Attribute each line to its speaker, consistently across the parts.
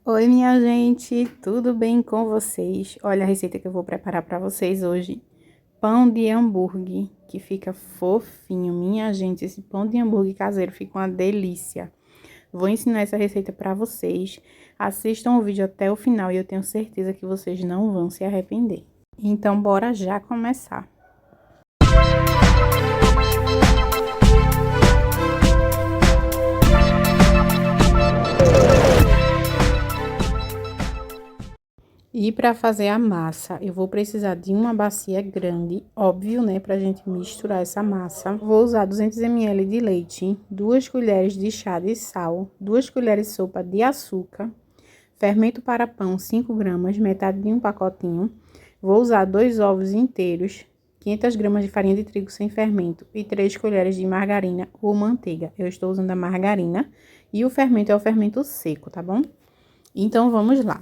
Speaker 1: Oi, minha gente, tudo bem com vocês? Olha a receita que eu vou preparar para vocês hoje. Pão de hambúrguer, que fica fofinho. Minha gente, esse pão de hambúrguer caseiro fica uma delícia. Vou ensinar essa receita para vocês. Assistam o vídeo até o final e eu tenho certeza que vocês não vão se arrepender. Então, bora já começar. E para fazer a massa, eu vou precisar de uma bacia grande, óbvio, né, pra gente misturar essa massa. Vou usar 200 ml de leite, 2 colheres de chá de sal, 2 colheres de sopa de açúcar, fermento para pão 5 gramas, metade de um pacotinho. Vou usar 2 ovos inteiros, 500 gramas de farinha de trigo sem fermento e 3 colheres de margarina ou manteiga. Eu estou usando a margarina e o fermento é o fermento seco, tá bom? Então, vamos lá.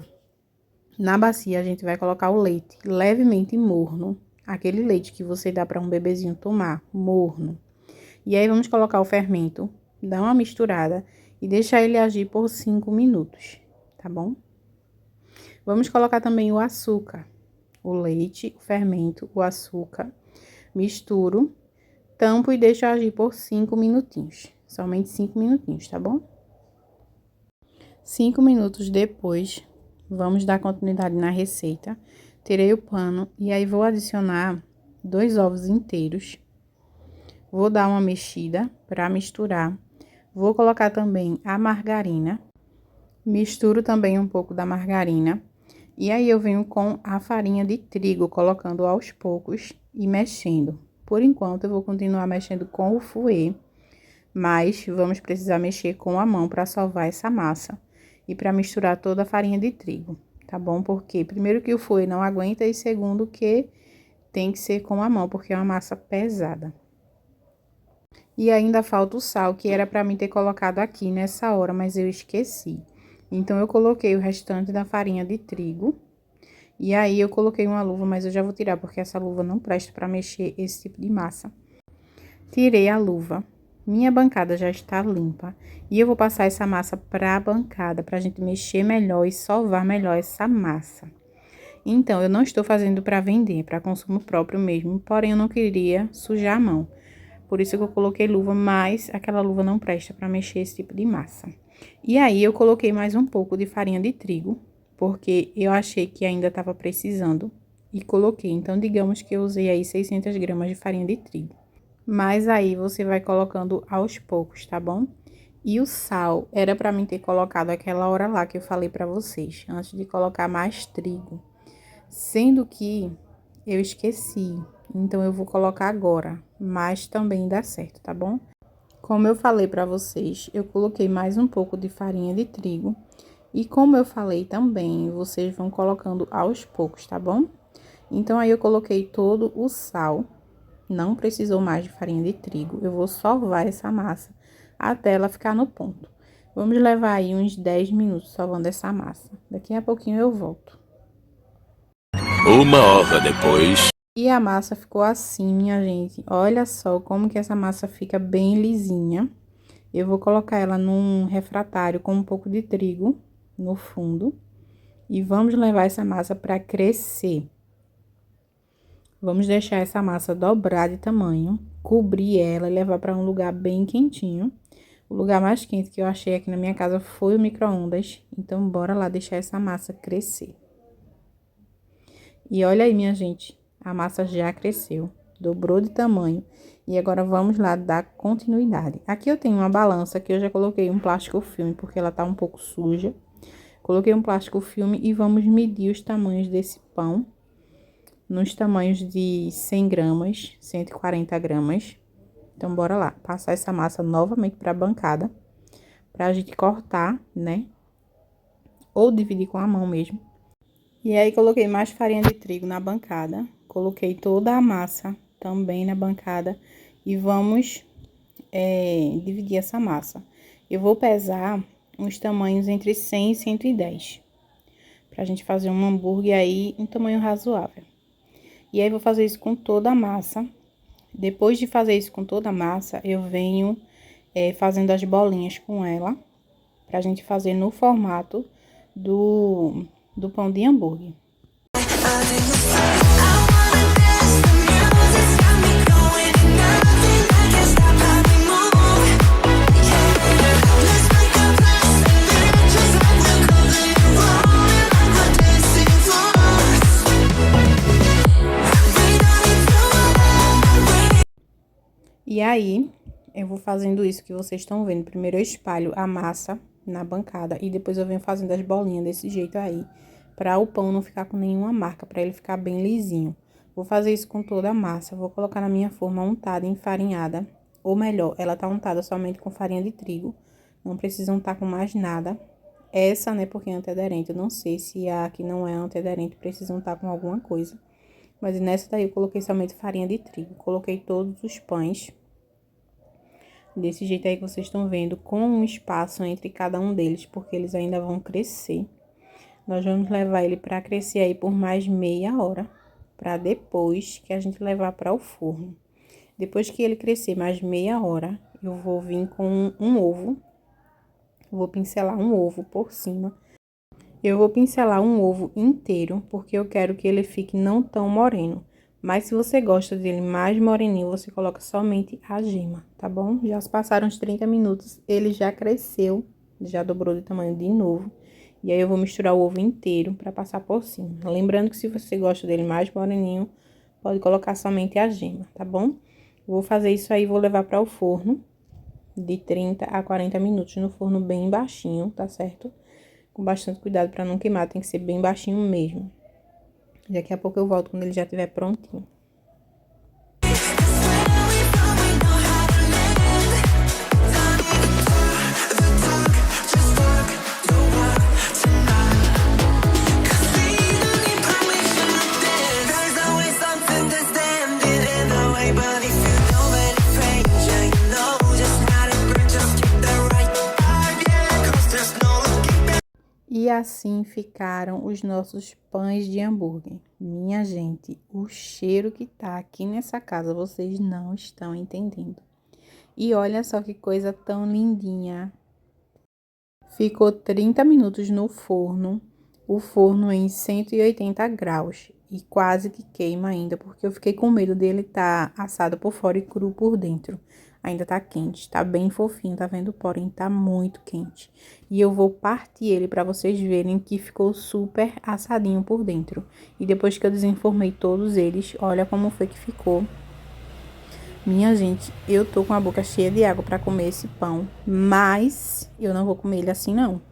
Speaker 1: Na bacia, a gente vai colocar o leite levemente morno, aquele leite que você dá para um bebezinho tomar, morno. E aí, vamos colocar o fermento, dar uma misturada e deixar ele agir por 5 minutos, tá bom? Vamos colocar também o açúcar, o leite, o fermento, o açúcar, misturo, tampo e deixo agir por 5 minutinhos, somente 5 minutinhos, tá bom? 5 minutos depois, vamos dar continuidade na receita. Tirei o pano e aí vou adicionar 2 ovos inteiros. Vou dar uma mexida para misturar. Vou colocar também a margarina. Misturo também um pouco da margarina. E aí eu venho com a farinha de trigo, colocando aos poucos e mexendo. Por enquanto eu vou continuar mexendo com o fouet, mas vamos precisar mexer com a mão para sovar essa massa e para misturar toda a farinha de trigo, tá bom? Porque primeiro que o fouet não aguenta e segundo que tem que ser com a mão, porque é uma massa pesada. E ainda falta o sal, que era para mim ter colocado aqui nessa hora, mas eu esqueci. Então, eu coloquei o restante da farinha de trigo. E aí, eu coloquei uma luva, mas eu já vou tirar, porque essa luva não presta para mexer esse tipo de massa. Tirei a luva. Minha bancada já está limpa e eu vou passar essa massa para a bancada, para a gente mexer melhor e sovar melhor essa massa. Então, eu não estou fazendo para vender, para consumo próprio mesmo, porém eu não queria sujar a mão. Por isso que eu coloquei luva, mas aquela luva não presta para mexer esse tipo de massa. E aí, eu coloquei mais um pouco de farinha de trigo, porque eu achei que ainda estava precisando e coloquei. Então, digamos que eu usei aí 600 gramas de farinha de trigo. Mas aí você vai colocando aos poucos, tá bom? E o sal era para mim ter colocado aquela hora lá que eu falei para vocês, antes de colocar mais trigo. Sendo que eu esqueci, então eu vou colocar agora, mas também dá certo, tá bom? Como eu falei para vocês, eu coloquei mais um pouco de farinha de trigo. E como eu falei também, vocês vão colocando aos poucos, tá bom? Então, aí eu coloquei todo o sal. Não precisou mais de farinha de trigo. Eu vou sovar essa massa até ela ficar no ponto. Vamos levar aí uns 10 minutos sovando essa massa. Daqui a pouquinho eu volto.
Speaker 2: 1 hora depois.
Speaker 1: E a massa ficou assim, minha gente. Olha só como que essa massa fica bem lisinha. Eu vou colocar ela num refratário com um pouco de trigo no fundo. E vamos levar essa massa para crescer. Vamos deixar essa massa dobrar de tamanho, cobrir ela e levar para um lugar bem quentinho. O lugar mais quente que eu achei aqui na minha casa foi o micro-ondas. Então, bora lá deixar essa massa crescer. E olha aí, minha gente, a massa já cresceu, dobrou de tamanho. E agora, vamos lá dar continuidade. Aqui eu tenho uma balança que eu já coloquei um plástico filme, porque ela tá um pouco suja. Coloquei um plástico filme e vamos medir os tamanhos desse pão. Nos tamanhos de 100 gramas, 140 gramas. Então, bora lá, passar essa massa novamente para a bancada, pra gente cortar, né? Ou dividir com a mão mesmo. E aí, coloquei mais farinha de trigo na bancada, coloquei toda a massa também na bancada e vamos dividir essa massa. Eu vou pesar uns tamanhos entre 100 e 110, pra gente fazer um hambúrguer aí em tamanho razoável. E aí, vou fazer isso com toda a massa. Depois de fazer isso com toda a massa, eu venho fazendo as bolinhas com ela, pra gente fazer no formato do pão de hambúrguer. E aí, eu vou fazendo isso que vocês estão vendo. Primeiro eu espalho a massa na bancada e depois eu venho fazendo as bolinhas desse jeito aí, para o pão não ficar com nenhuma marca, para ele ficar bem lisinho. Vou fazer isso com toda a massa, vou colocar na minha forma untada, enfarinhada, ou melhor, ela tá untada somente com farinha de trigo, não precisa untar com mais nada. Essa, né, porque é antiaderente, eu não sei se a que não é antiaderente precisa untar com alguma coisa. Mas nessa daí eu coloquei somente farinha de trigo, coloquei todos os pães desse jeito aí que vocês estão vendo, com um espaço entre cada um deles, porque eles ainda vão crescer. Nós vamos levar ele para crescer aí por mais meia hora, para depois que a gente levar para o forno. Depois que ele crescer mais meia hora, eu vou vir com um ovo. Vou pincelar um ovo por cima. Eu vou pincelar um ovo inteiro, porque eu quero que ele fique não tão moreno. Mas se você gosta dele mais moreninho, você coloca somente a gema, tá bom? Já se passaram uns 30 minutos, ele já cresceu, já dobrou de tamanho de novo. E aí eu vou misturar o ovo inteiro para passar por cima. Lembrando que se você gosta dele mais moreninho, pode colocar somente a gema, tá bom? Vou fazer isso aí, vou levar para o forno de 30 a 40 minutos no forno bem baixinho, tá certo? Com bastante cuidado para não queimar, tem que ser bem baixinho mesmo. Daqui a pouco eu volto quando ele já estiver prontinho. E assim ficaram os nossos pães de hambúrguer. Minha gente, o cheiro que tá aqui nessa casa, vocês não estão entendendo. E olha só que coisa tão lindinha. Ficou 30 minutos no forno, o forno em 180 graus. E quase que queima ainda, porque eu fiquei com medo dele tá assado por fora e cru por dentro. Ainda tá quente, tá bem fofinho, tá vendo? Porém, tá muito quente. E eu vou partir ele pra vocês verem que ficou super assadinho por dentro. E depois que eu desenformei todos eles, olha como foi que ficou. Minha gente, eu tô com a boca cheia de água pra comer esse pão, mas eu não vou comer ele assim, não.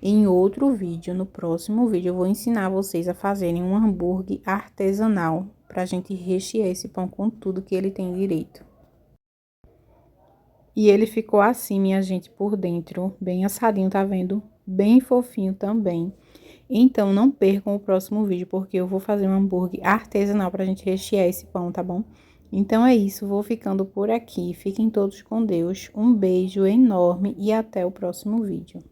Speaker 1: Em outro vídeo, no próximo vídeo, eu vou ensinar vocês a fazerem um hambúrguer artesanal pra gente rechear esse pão com tudo que ele tem direito. E ele ficou assim, minha gente, por dentro, bem assadinho, tá vendo? Bem fofinho também. Então, não percam o próximo vídeo, porque eu vou fazer um hambúrguer artesanal pra gente rechear esse pão, tá bom? Então, é isso, vou ficando por aqui. Fiquem todos com Deus. Um beijo enorme e até o próximo vídeo.